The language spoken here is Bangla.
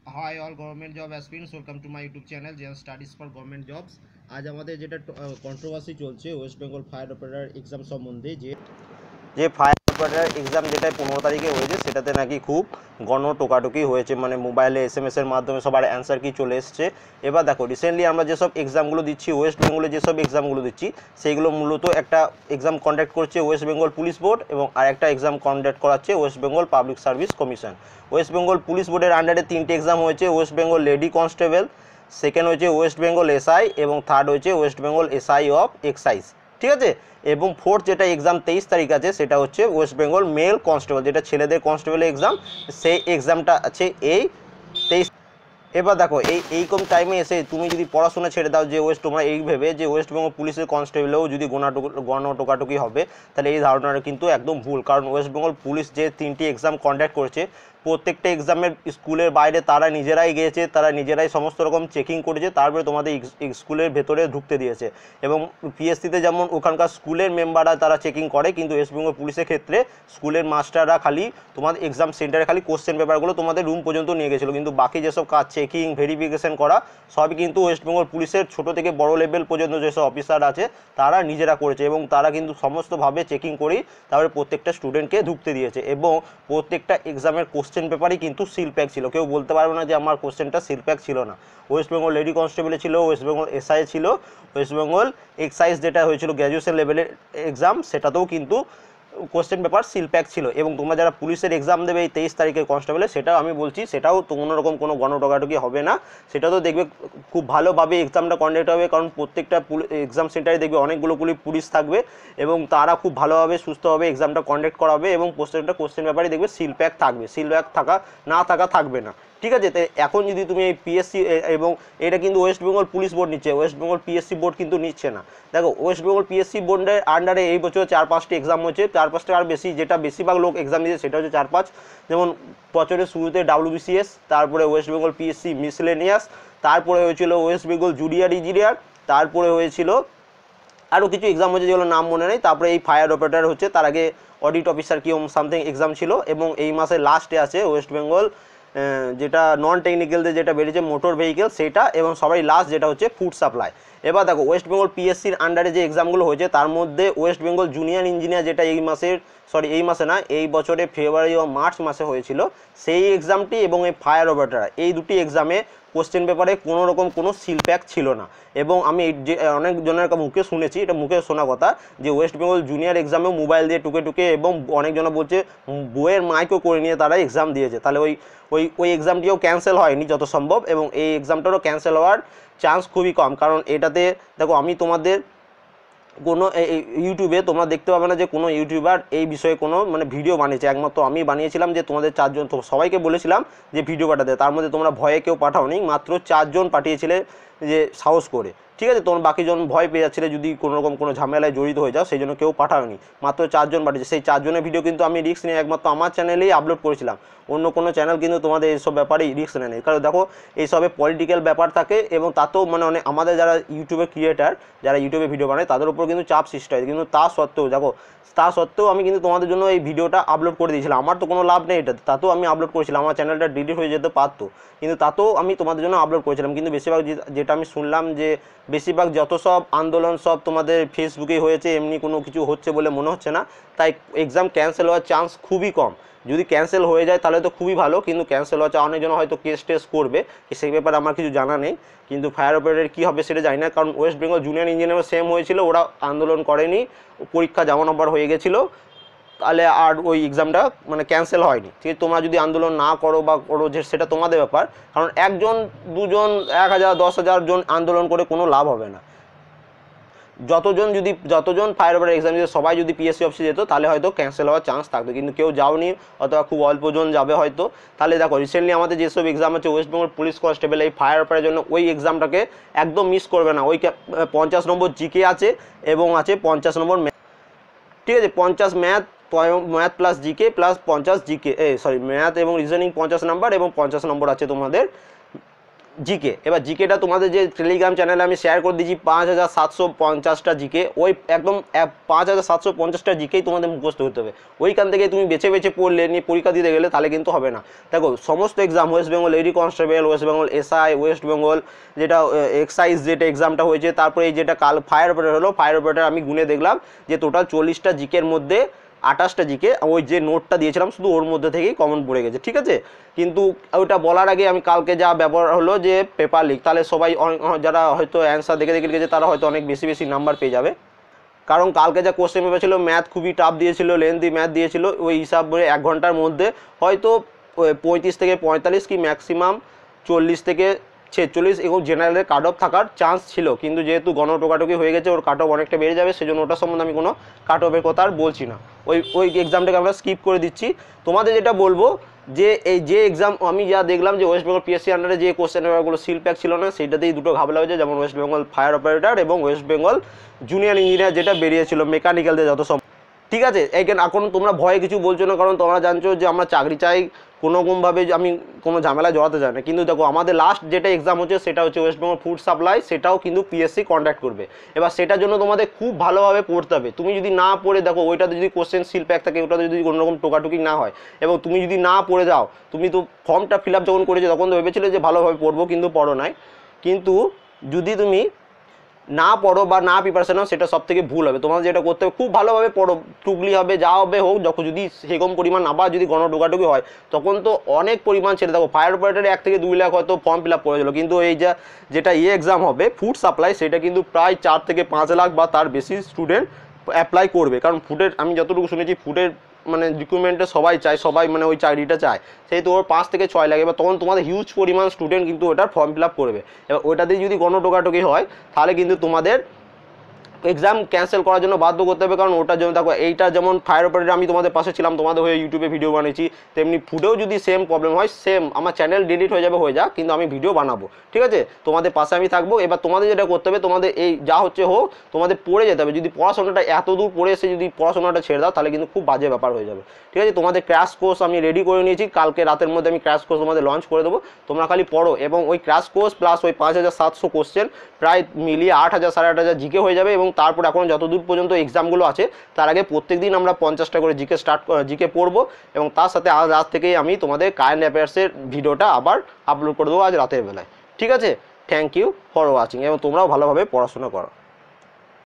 Hi all government job aspirants, welcome to my YouTube channel JS Studies for Government Jobs। আজ আমাদের যেটা কন্ট্রোভার্সি চলছে West Bengal fire operator exam সম্বন্ধে, যে ফায়ার অপারেটর এক্সাম যেটা 15 তারিখে হয়েছে সেটাতে নাকি খুব টোকাটুকি হয়েছে, মানে মোবাইলে SMS এর মাধ্যমে সবার অ্যান্সার কি চলে এসছে। এবার দেখো, রিসেন্টলি আমরা যেসব এক্সামগুলো দিচ্ছি, ওয়েস্ট বেঙ্গলে যেসব এক্সামগুলো দিচ্ছি সেইগুলো মূলত একটা এক্সাম কন্ডাক্ট করছে ওয়েস্ট বেঙ্গল পুলিশ বোর্ড এবং আর একটা এক্সাম কন্ডাক্ট করাচ্ছে West Bengal public service commission. West Bengal police বোর্ডের আন্ডারে 3টে এক্সাম হয়েছে, West Bengal lady constable, second হয়েছে ওয়েস্ট বেঙ্গল SI এবং থার্ড হয়েছে West Bengal SI of excise, ঠিক আছে। এবং ফোর্থ যেটা এক্সাম 23 তারিখ আছে সেটা হচ্ছে ওয়েস্ট বেঙ্গল মেল কনস্টেবল, যেটা ছেলেদের কনস্টেবলের এক্সাম, সেই এক্সামটা আছে এই 23। এবার দেখো, এইরকম টাইমে এসে তুমি যদি পড়াশোনা ছেড়ে দাও, যে তোমরা এই ভেবে যে ওয়েস্ট বেঙ্গল পুলিশের কনস্টেবলেও যদি টোকাটুকি হবে, তাহলে এই ধারণাটা কিন্তু একদম ভুল। কারণ ওয়েস্ট বেঙ্গল পুলিশ যে 3টি এক্সাম কন্ডাক্ট করেছে, প্রত্যেকটা এক্সামের স্কুলের বাইরে তারা নিজেরাই গিয়েছে, তারা নিজেরাই সমস্ত রকম চেকিং করেছে, তারপরে তোমাদের স্কুলের ভেতরে ঢুকতে দিয়েছে। এবং PSCতে যেমন ওখানকার স্কুলের মেম্বাররা তারা চেকিং করে, কিন্তু ওয়েস্ট বেঙ্গল পুলিশের ক্ষেত্রে স্কুলের মাস্টাররা খালি তোমাদের এক্সাম সেন্টারে খালি কোশ্চেন পেপারগুলো তোমাদের রুম পর্যন্ত নিয়ে গেছিলো, কিন্তু বাকি যেসব কাজ চেকিং ভেরিফিকেশন করা সবই কিন্তু ওয়েস্ট বেঙ্গল পুলিশের ছোটো থেকে বড় লেভেল পর্যন্ত যেসব অফিসার আছে তারা নিজেরা করেছে, এবং তারা কিন্তু সমস্তভাবে চেকিং করেই তারপরে প্রত্যেকটা স্টুডেন্টকে ঢুকতে দিয়েছে। এবং প্রত্যেকটা এক্সামের কোশ্চেন পেপারই কিন্তু সিল প্যাক ছিল, কেউ বলতে পারবে না যে আমার কোশ্চেনটা সিল প্যাক ছিল না। ওয়েস্ট বেঙ্গল লেডি কনস্টেবলে ছিল, ওয়েস্ট বেঙ্গল SI ছিল, ওয়েস্ট বেঙ্গল এক্সাইজ যেটা হয়েছিল গ্র্যাজুয়েশন লেভেলের এক্সাম সেটাতেও কিন্তু কোশ্চেন পেপার সিল প্যাক ছিল। এবং তোমরা যারা পুলিশের এক্সাম দেবে এই 23 তারিখে কনস্টেবলে, সেটাও আমি বলছি সেটাও কোনোরকম কোনো গণটোকাটুকি হবে না, সেটা তো দেখবে খুব ভালোভাবে এক্সামটা কন্ডাক্ট হবে। কারণ প্রত্যেকটা এক্সাম সেন্টারে দেখবে অনেকগুলো পুলিশ থাকবে এবং তারা খুব ভালোভাবে সুস্থভাবে এক্সামটা কন্ডাক্ট করা হবে, এবং প্রত্যেকটা কোশ্চেন পেপারে দেখবে সিল প্যাক থাকবে, সিল প্যাক থাকবে না, ঠিক আছে। তো এখন যদি তুমি এই PSC, এবং এটা কিন্তু ওয়েস্ট বেঙ্গল পুলিশ বোর্ড নিচ্ছে, ওয়েস্ট বেঙ্গল PSC বোর্ড কিন্তু নিচ্ছে না। দেখো, ওয়েস্ট বেঙ্গল PSC বোর্ডের আন্ডারে এই বছর 4-5টি এক্সাম হচ্ছে, 4-5টা আর বেশি, যেটা বেশিরভাগ লোক এক্সাম দিয়েছে সেটা হচ্ছে 4-5। যেমন বছরের শুরুতে WBCS, তারপরে ওয়েস্ট বেঙ্গল PSC মিসলেনিয়াস, তারপরে হয়েছিল ওয়েস্ট বেঙ্গল জুডিশিয়াল ইঞ্জিনিয়ার, তারপরে হয়েছিল আরও কিছু এক্সাম হচ্ছে যেগুলো নাম মনে নেই, তারপরে এই ফায়ার অপারেটর হচ্ছে, তার আগে অডিট অফিসার কি সামথিং এক্সাম ছিল। এবং এই মাসের লাস্টে আছে ওয়েস্ট বেঙ্গল যেটা নন টেকনিক্যালদের যেটা বেরিয়েছে মোটর ভেহিকেল সেটা, এবং সবাই লাস্ট যেটা হচ্ছে ফুড সাপ্লাই। এবার দেখো, ওয়েস্ট বেঙ্গল PSCর আন্ডারে যে এক্সামগুলো হয়েছে তার মধ্যে ওয়েস্ট বেঙ্গল জুনিয়র ইঞ্জিনিয়ার, যেটা এই মাসে না, এই বছরে ফেব্রুয়ারি ও মার্চ মাসে হয়েছিল, সেই এক্সামটি এবং এই ফায়ার অপারেটর, এই দুটি এক্সামে কোশ্চেন পেপারে কোনো রকম কোনো সিল প্যাক ছিল না। এবং আমি যে অনেকজনের মুখে শুনেছি, এটা মুখে শোনা কথা, যে ওয়েস্ট বেঙ্গল জুনিয়র এক্সামেও মোবাইল দিয়ে টুকে এবং অনেকজনা বলছে বইয়ের মাইকও করে নিয়ে তারা এক্সাম দিয়েছে। তাহলে ওই এক্সামটিও ক্যান্সেল হয়নি যত সম্ভব, এবং এই এক্সামটারও ক্যান্সেল হওয়ার চান্স খুবই কম। কারণ এটাতে দেখো, আমি তোমাদের কোনো ইউটিউবে তোমরা দেখতে পাবে না যে কোনো ইউটিউবার এই বিষয়ে কোনো মানে ভিডিও বানিয়েছে, একমাত্র আমি বানিয়েছিলাম, যে তোমাদের 4জন, তো সবাইকে বলেছিলাম যে ভিডিও পাঠাতে, তার মধ্যে তোমরা ভয়ে কেউ পাঠাওনি, মাত্র 4জন পাঠিয়েছিলে যে সাহস করে, ঠিক আছে। তোমার বাকিজন ভয় পেয়ে যাচ্ছিলে যদি কোনো রকম কোনো ঝামেলায় জড়িত হয়ে যাও, সেই জন্য কেউ পাঠাওনি, মাত্র 4জন পাঠিয়েছে। সেই 4জনের ভিডিও কিন্তু আমি রিস্ক নিয়ে একমাত্র আমার চ্যানেলেই আপলোড করেছিলাম, অন্য কোনো চ্যানেল কিন্তু তোমাদের এইসব ব্যাপারে রিস্ক নেয়। কারণ দেখো, এইসবে পলিটিক্যাল ব্যাপার থাকে, এবং তাতেও মানে অনেক আমাদের যারা ইউটিউবে ক্রিয়েটার, যারা ইউটিউবে ভিডিও বানায় তাদের উপর কিন্তু চাপ সৃষ্টি হয়, কিন্তু তা সত্ত্বেও আমি কিন্তু তোমাদের জন্য এই ভিডিওটা আপলোড করে দিয়েছিলাম। আমার তো কোনো লাভ নেই এটা, তাতেও আমি আপলোড করেছিলাম, আমার চ্যানেলটা ডিলিট হয়ে যেতে পারতো, কিন্তু তাতেও আমি তোমাদের জন্য আপলোড করেছিলাম। কিন্তু বেশিরভাগ যেটা আমি শুনলাম, যে বেশিরভাগ যত সব আন্দোলন সব তোমাদের ফেসবুকেই হয়েছে, এমনি কোনো কিছু হচ্ছে বলে মনে হচ্ছে না, তাই এক্সাম ক্যান্সেল হওয়ার চান্স খুবই কম। যদি ক্যান্সেল হয়ে যায় তাহলে তো খুবই ভালো, কিন্তু ক্যান্সেল হওয়া অনেকজন হয়তো কেস টেস করবে, সেই ব্যাপারে আমার কিছু জানা নেই। কিন্তু ফায়ার অপারেটর কী হবে সেটা জানি না, কারণ ওয়েস্ট বেঙ্গল জুনিয়র ইঞ্জিনিয়ারও সেম হয়েছিল, ওরা আন্দোলন করেনি, পরীক্ষা যেমন নম্বর হয়ে গেছিলো, তাহলে আর ওই এক্সামটা মানে ক্যান্সেল হয়নি, ঠিক আছে। তোমরা যদি আন্দোলন না করো বা করো, যে সেটা তোমাদের ব্যাপার, কারণ 1জন 2জন 1000 10,000 জন আন্দোলন করে কোনো লাভ হবে না। যতজন ফায়ার অপারেটর এক্সাম দিতে সবাই যদি PSC অফিসে যেত, তাহলে হয়তো ক্যান্সেল হওয়ার চান্স থাকতো, কিন্তু কেউ যাওনি, অথবা খুব অল্পজন যাবে হয়তো। তাহলে দেখো, রিসেন্টলি আমাদের যেসব এক্সাম আছে ওয়েস্ট বেঙ্গল পুলিশ কনস্টেবল, এই ফায়ার অপারেটরের জন্য ওই এক্সামটাকে একদম মিস করবে না। ওই 50 নম্বর জিকে আছে, এবং আছে 50 নম্বর, ঠিক আছে, 50 math plus GK plus 50 GK, math এবং রিজনিং 50 নাম্বার, এবং 50 নম্বর আছে তোমাদের জিকে। এবার জিকেটা তোমাদের যে টেলিগ্রাম চ্যানেলে আমি শেয়ার করে দিয়েছি 5750টা জিকে, ওই একদম 5750টা জিকেই তোমাদের মুখস্থ করতে হবে। ওইখান থেকে তুমি বেছে বেছে পড়লে নিয়ে পরীক্ষা দিতে গেলে তাহলে কিন্তু হবে না। দেখো সমস্ত exam, West Bengal lady constable, West Bengal SI, West Bengal যেটা এক্সাইজ যেটা এক্সামটা হয়েছে, তারপরে এই যেটা কাল ফায়ার অপারেটর হলো, ফায়ার অপারেটর আমি গুনে দেখলাম যে টোটাল 40টা জিকের মধ্যে 28টা জিকে ওই যে নোটটা দিয়েছিলাম শুধু ওর মধ্যে থেকেই কমন পড়ে গেছে, ঠিক আছে। কিন্তু ওইটা বলার আগে আমি কালকে যা ব্যবহার হলো যে পেপার লিক, তাহলে সবাই যারা হয়তো অ্যান্সার দেখে দেখে লিখেছে তারা হয়তো অনেক বেশি বেশি নাম্বার পেয়ে যাবে। কারণ কালকে যা কোশ্চেন পেপার ছিল, ম্যাথ খুবই টাফ দিয়েছিল, লেন্থি ম্যাথ দিয়েছিল, ওই হিসাব করে 1 ঘন্টার মধ্যে হয়তো 35 থেকে 45 কি ম্যাক্সিমাম 40 থেকে 46 এবং জেনারেলের কাট অফ থাকার চান্স ছিল। কিন্তু যেহেতু গণটোকাটুকি হয়ে গেছে, ওর কাট অফ অনেকটা বেড়ে যাবে, সেজন্য ওটার সম্বন্ধে আমি কোনো কাট অফের কথা আর বলছি না, ওই এক্সামটাকে আমরা স্কিপ করে দিচ্ছি। তোমাদের যেটা বলবো যে এই যে এক্সাম আমি যা দেখলাম যে ওয়েস্ট বেঙ্গল পিএসসি আন্ডারে যে কোশ্চেন পেপারগুলো সিল প্যাক ছিল না, সেইটাতেই দুটো ঘাবলা হয়েছে, যেমন ওয়েস্ট বেঙ্গল ফায়ার অপারেটর এবং ওয়েস্ট বেঙ্গল জুনিয়র ইঞ্জিনিয়ার যেটা বেরিয়েছিল মেকানিক্যালদের যত সব, ঠিক আছে। এখন তোমরা ভয়ে কিছু বলছো না, কারণ তোমরা জানছো যে আমরা চাকরি চাই, কোনোরকমভাবে আমি কোনো ঝামেলায় জড়াতে চাই না। কিন্তু দেখো আমাদের লাস্ট যেটা এক্সাম হচ্ছে সেটা হচ্ছে ওয়েস্ট বেঙ্গল ফুড সাপ্লাই, সেটাও কিন্তু পিএসসি কন্ডাক্ট করবে। এবার সেটার জন্য তোমাদের খুব ভালোভাবে পড়তে হবে। তুমি যদি না পড়ে দেখো ওইটাতে যদি কোশ্চেন সিল প্যাক থাকে, ওটাতে যদি কোনোরকম টোকাটুকি না হয় এবং তুমি যদি না পড়ে যাও, তুমি তো ফর্মটা ফিল আপ যখন করেছো তখন তো ভেবেছিলে যে ভালোভাবে পড়বো, কিন্তু পড়ো নাই। কিন্তু যদি তুমি না পড়ো বা না প্রিপারেশন নাও, সেটা সব থেকে ভুল হবে। তোমার যেটা করতে হবে খুব ভালোভাবে পড়ো, টুকলি হবে যা হবে হোক, যখন যদি সেরকম পরিমাণ আবার যদি গণটোকাটুকি হয় তখন তো অনেক পরিমাণ ছেড়ে দেখো। ফায়ার অপারেটারে 1 থেকে 2 লাখ হয়তো ফর্ম ফিল আপ করেছিল, কিন্তু এই যেটা এক্সাম হবে ফুড সাপ্লাই, সেটা কিন্তু প্রায় 4 থেকে 5 লাখ বা তার বেশি স্টুডেন্ট অ্যাপ্লাই করবে। কারণ ফুডের আমি যতটুকু শুনেছি ফুডের মানে রিক্রুটমেন্টে সবাই চায়, সবাই মানে ওই চাকরিটা চায়, সেই তো ওর 5 থেকে 6 লাখ। এবার তখন তোমাদের হিউজ পরিমাণ স্টুডেন্ট কিন্তু ওটার ফর্ম ফিল আপ করবে। এবার ওটাতেই যদি গণটোকাটুকি হয় তাহলে কিন্তু তোমাদের এক্সাম ক্যান্সেল করার জন্য বাধ্য করতে হবে। কারণ ওটার জন্য দেখো, এইটা যেমন ফায়ার অপারেটর আমি তোমাদের পাশে ছিলাম, তোমাদের হয়ে ইউটিউবে ভিডিও বানিয়েছি, তেমনি ফুডেও যদি সেম প্রবলেম হয়, সেম আমার চ্যানেল ডিলিট হয়ে যাক, কিন্তু আমি ভিডিও বানাবো, ঠিক আছে। তোমাদের পাশে আমি থাকবো। এবার তোমাদের যেটা করতে হবে, তোমাদের এই যা হচ্ছে হোক, তোমাদের পড়ে যেতে হবে। যদি পড়াশোনাটা এত দূর পড়ে এসে যদি পড়াশোনাটা ছেড়ে দাও তাহলে কিন্তু খুব বাজে ব্যাপার হয়ে যাবে, ঠিক আছে। তোমাদের ক্র্যাশ কোর্স আমি রেডি করে নিয়েছি, কালকে রাতের মধ্যে আমি ক্র্যাশ কোর্স তোমাদের লঞ্চ করে দেবো। তোমরা খালি পড়ো এবং ওই ক্র্যাশ কোর্স প্লাস ওই 5700 কোশ্চেন প্রায় মিলিয়ে 8000 8500 জিকে হয়ে যাবে। এবং তারপর এখন যতদূর পর্যন্ত এক্সামগুলো আছে তার আগে প্রত্যেক দিন আমরা 50টা করে জিকে পড়বো। এবং তার সাথে আজ রাত থেকেই আমি তোমাদের কারেন্ট অ্যাফেয়ার্সের ভিডিওটা আবার আপলোড করে দেবো আজ রাতের বেলায়, ঠিক আছে। থ্যাংক ইউ ফর ওয়াচিং এবং তোমরাও ভালোভাবে পড়াশোনা করো।